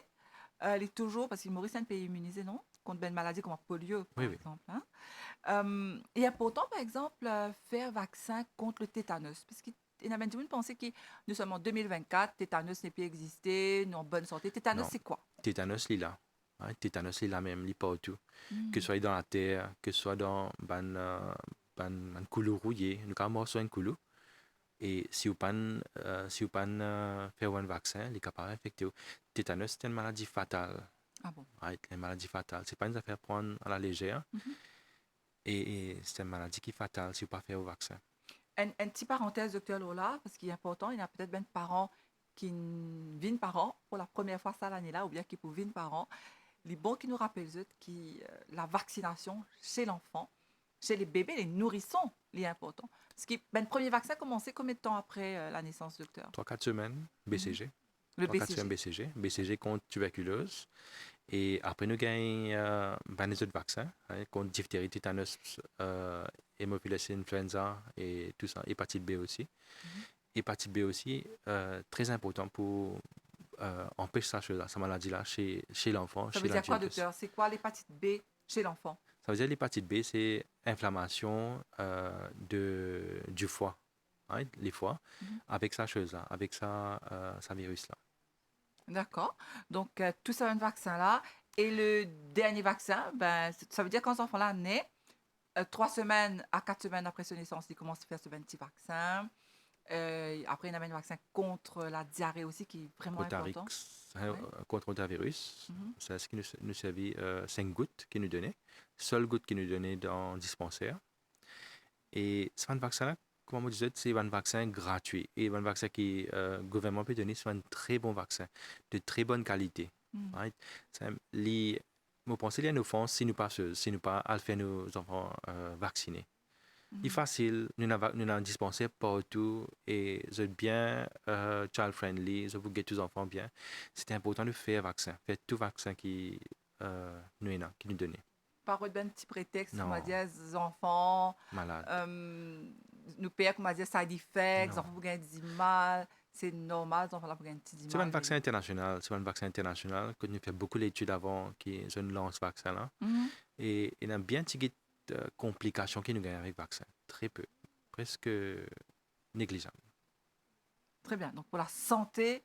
elle est toujours, parce que Maurice est un pays immunisé, non? Contre une maladie comme la polio, par Oui, oui. exemple. Hein? Il y a pourtant, par exemple, faire vaccin contre le tétanos. Parce qu'il y en a même qui pensaient que nous sommes en 2024, tétanos n'est plus existé, nous sommes en bonne santé. Tétanos, Non, c'est quoi? tétanos, il est là. Hein, tétanos, il est là même, il est partout. Que ce Mm. soit dans la terre, que ce soit dans un coulou rouillé, nous quand sur un coulou. Et si vous si vous pas faire un vaccin, il est capable d'infecter. Tétanos, c'est une maladie fatale. Ah bon? Right? Une maladie fatale. C'est pas une affaire à prendre à la légère. Mhm. Et c'est une maladie qui est fatale si vous pas faire au vaccin. Un petit parenthèse, docteur Lola, parce qu'il est important, il y a peut-être bien des parents qui viennent parents pour la première fois ça l'année-là, ou bien qui pour venir parents. Les bons qui nous rappellent que la vaccination chez l'enfant, chez les bébés, les nourrissons, est important. Ce qui, le premier vaccin a commencé combien de temps après la naissance, docteur? 3-4 semaines, Mhm. BCG. Le 3-4 semaines BCG. BCG. BCG contre tuberculose. Et après, nous gagnons les autres vaccins contre diphtérie, tétanos, hémophilus influenza et tout ça. Hépatite B aussi. Mhm. Hépatite B aussi, très important pour empêcher sa maladie-là chez l'enfant, Ça chez veut dire quoi, l'adulte aussi. docteur? C'est quoi l'hépatite B chez l'enfant? Ça veut dire l'hépatite B, c'est inflammation du foie, right? Les foies, Mhm. avec sa chose-là, avec sa virus-là. D'accord. Donc, tout ça, un vaccin-là. Et le dernier vaccin, ça veut dire quand cet enfant-là naît, 3 semaines à 4 semaines après sa naissance, il commence à faire ce petit vaccin. Après, il y a un vaccin contre la diarrhée aussi qui est vraiment important. Rotarix, Oui. contre rotavirus, Mhm. c'est ce qui nous servait 5 gouttes qui nous donnait, seule goutte qui nous donnait dans le dispensaire. Et ce vaccin-là, comme on disait, c'est un vaccin gratuit. Et un vaccin que le gouvernement peut donner, c'est un très bon vaccin, de très bonne qualité. Mm. Right? Je pense qu'il y a une offense si nous pas à faire nos enfants vaccinés. C'est facile, nous avons un dispensaire partout et c'est bien child-friendly, vous guettez tous les enfants bien. C'est important de faire vaccin, faire tout vaccin qui nous donne. Par contre, ben petit prétexte, comme on Non, dit, les enfants, malade. nous payons, comme on dit, side effects, les Non. enfants pour gagner du mal, c'est normal, les enfants là pour gagner du C'est un mal. vaccin international, que nous fait beaucoup d'études avant qui je lance vaccin là. Mhm. Et il y a bien de complications qui nous gagnent avec le vaccin. Très peu, presque négligeable. Très bien. Donc, pour la santé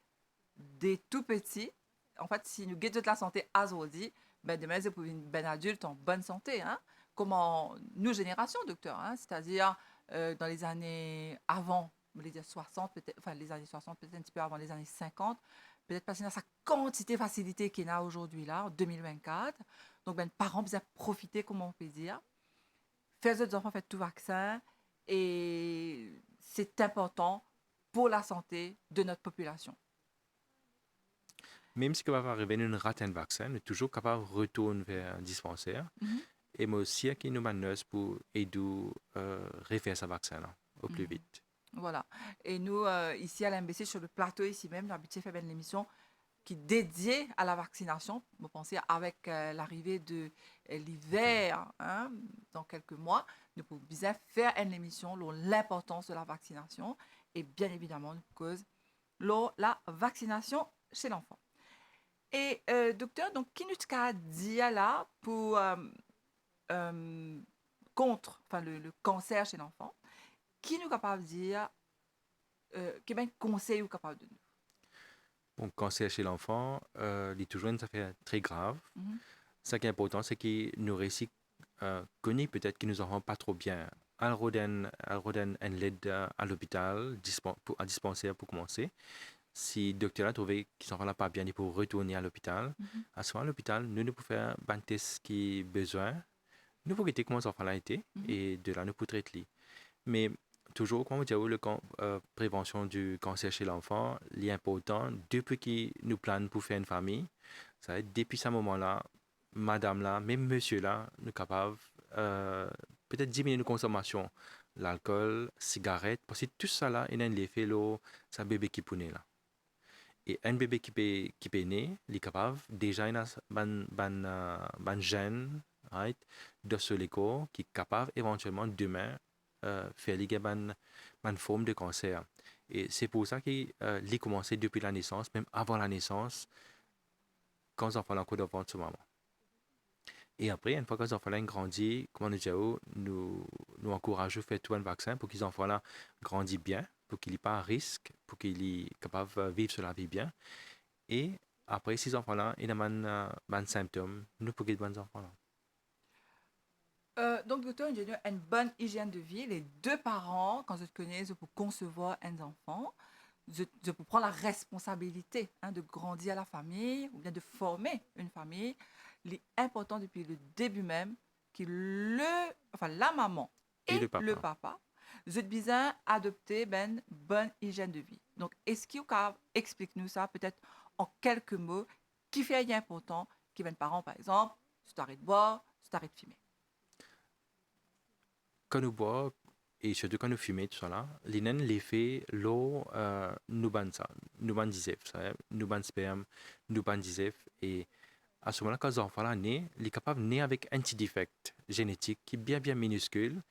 des tout petits, en fait, si nous guettons de la santé à aujourd'hui, ben demain, c'est pour une bonne adulte en bonne santé. Hein? Comment nous, génération, docteur, hein? C'est-à-dire dans les années avant, les années 60, peut-être, enfin les années 60, peut-être un petit peu avant les années 50, peut-être parce qu'il y a sa quantité de facilité qu'il y a aujourd'hui, là, en 2024. Donc, ben, parents bien profiter, comment on peut dire. Faire des enfants, faire tout vaccin. Et c'est important pour la santé de notre population. Même si on va arriver à une rate un vaccin, on est toujours capable de retourner vers un dispensaire. Mhm. Et moi aussi, il y a une manœuvre pour aider refaire ce vaccin là, au plus vite. Voilà. Et nous, ici à l'MBC, sur le plateau ici même, l'habitude fait une émission qui est dédiée à la vaccination. Vous pensez avec l'arrivée de l'hiver, hein, dans quelques mois, nous pouvons bien faire une émission sur l'importance de la vaccination et bien évidemment, nous cause la vaccination chez l'enfant. Et docteur, donc, qui nous a dit là pour contre enfin, le cancer chez l'enfant, qui nous est capable de dire quel conseil est capable de nous? Bon, cancer chez l'enfant, il est toujours une affaire très grave. Mhm. Ce qui est important, c'est que nous réussissons connaître peut-être qu'ils nous en rendent pas trop bien. Alroden une aide à l'hôpital, à dispensaire pour commencer. Si le docteur a trouvé qu'ils s'en rendent pas bien, il faut retourner à l'hôpital. Mhm. À ce moment, à l'hôpital, nous pouvons faire un test qui est besoin. Nous pouvons comment ça a été et de là, nous pouvons traiter. Mais toujours, comme vous dites, la prévention du cancer chez l'enfant, l'important, depuis que nous planons pour faire une famille, ça va être depuis ce moment-là, madame là, même monsieur là, nous sommes capables peut-être diminuer nos consommations, l'alcool, cigarettes, parce que tout ça là, il a un effet là, c'est un bébé qui est né là. Et un bébé qui est né, il est capable, déjà, il a un gène, right, de ce corps qui est capable éventuellement demain faire une forme de cancer. Et c'est pour ça qu'il a commencé depuis la naissance, même avant la naissance, quand les enfants ont encore devant ce moment. Et après, une fois que les enfants ont grandi, comme on dit, nous encourageons à faire tout un vaccin pour que les enfants grandissent bien, pour qu'ils n'aient pas un risque, pour qu'ils soient capables de vivre sur la vie bien. Et après, ces enfants-là, ils ont un symptôme, nous pouvons aider les enfants-là. Donc, docteur, une bonne hygiène de vie. Les deux parents, quand je te connais, je peux concevoir un enfant. Je peux prendre la responsabilité de grandir la famille ou bien de former une famille. L'important depuis le début même, que la maman Et le le papa. papa, je besoin adopter une bonne hygiène de vie. Donc, est-ce que vous explique-nous ça peut-être en quelques mots, qui fait important, qui viennent parents, par exemple, si tu arrêtes de boire, si tu arrêtes de fumer. Quand nous boivons, et surtout quand nous fumons, tout ça là, l'effet, l'eau, nous ban ça, nous ban disef, nous ban sperme, nous ban disef, et à ce moment-là, quand les enfants là naissent, ils sont capables de naître avec un petit défect génétique qui est bien minuscule.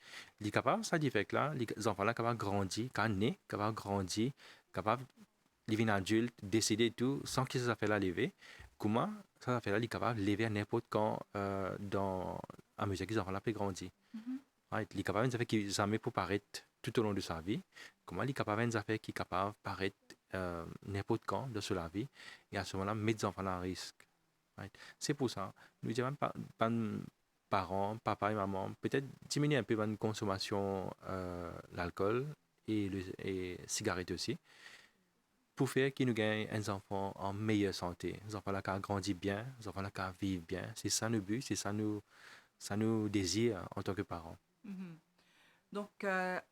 Ils sont capables, ce défect-là, les enfants là capables de grandir, quand ils naissent, capables de grandir, capables de devenir adultes, décider tout, sans que ça fait la lever. Comment ça fait là, ils sont capables de lever à n'importe quand dans à mesure que les enfants là peuvent grandir. Mhm. Right? Il est capable de faire qui jamais pour paraître tout au long de sa vie. Comment il est capable de faire qui est capable de paraître n'importe quand de la vie. Et à ce moment-là, mettre les enfants en risque. Right? C'est pour ça, nous disons pas parents, papa et maman, peut-être diminuer un peu votre consommation d'alcool et cigarette aussi, pour faire qu'ils nous gagnent un enfant en meilleure santé. Un enfant là qui a grandi bien, un enfant là qui a vivre bien. C'est ça le but, c'est ça nous désire en tant que parents. Mhm. Donc,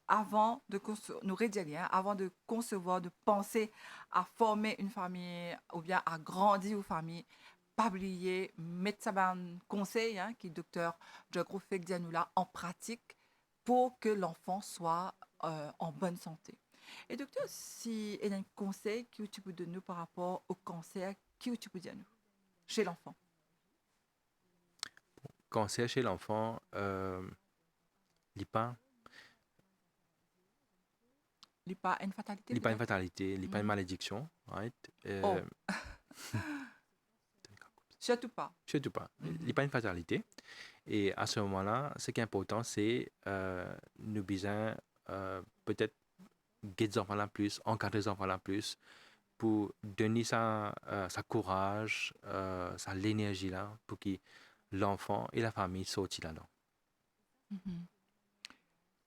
avant de nous redire, avant de concevoir, de penser à former une famille ou bien à grandir une famille, pas oublier, mettre ça dans conseil, qui docteur Djogro fait dire nous là en pratique pour que l'enfant soit en bonne santé. Et docteur, si il y a un conseil que tu peux donner par rapport au cancer, que tu peux dire nous chez l'enfant? Cancer chez l'enfant, l'IPA, Il n'y a pas une fatalité l'IPA une peut-être? fatalité, l'IPA une Mhm. malédiction, right? Oh, surtout pas. Surtout pas. Mhm. L'IPA une fatalité. Et à ce moment-là, ce qui est important, c'est nous besoin peut-être guider les enfants là plus, encadrer les enfants là plus, pour donner sa courage, sa l'énergie là, pour que l'enfant et la famille sortent là-dedans. Mhm.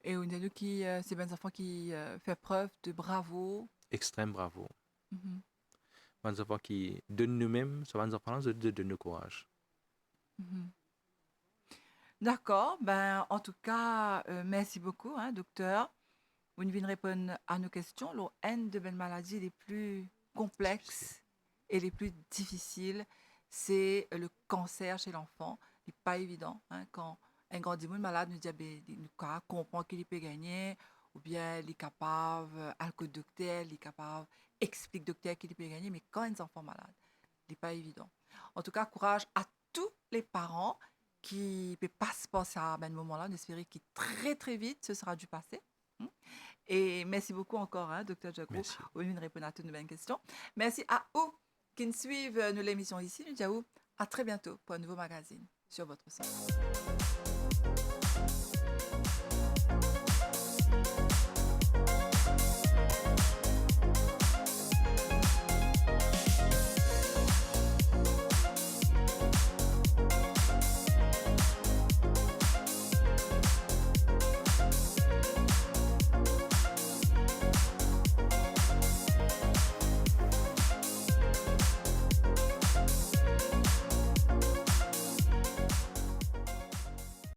Et on a dit que c'est des enfants qui font preuve de bravo. Extrême bravo. Mhm. Les enfants qui donnent nous-mêmes, ce sont des enfants de donner courage. Mhm. D'accord, ben, en tout cas, merci beaucoup, docteur. Vous venez répondre à nos questions. L'une de belles maladies les plus Difficile. complexes et les plus difficiles, c'est le cancer chez l'enfant. Il n'est pas évident quand un grand démon malade nous dit, ben, nous comprend qu'il peut gagner, ou bien il est capable, alcool docteur, il est capable, explique docteur qu'il peut gagner, mais quand un enfant malade, il n'est pas évident. En tout cas, courage à tous les parents qui ne peuvent pas se passer à un moment-là. On espère que très très vite, ce sera du passé. Hmm? Et merci beaucoup encore, Dr. Jacro, Merci. pour une réponse à toutes nos questions. Merci à vous qui nous suivent l'émission ici. Nous disons à très bientôt pour un nouveau magazine sur votre site.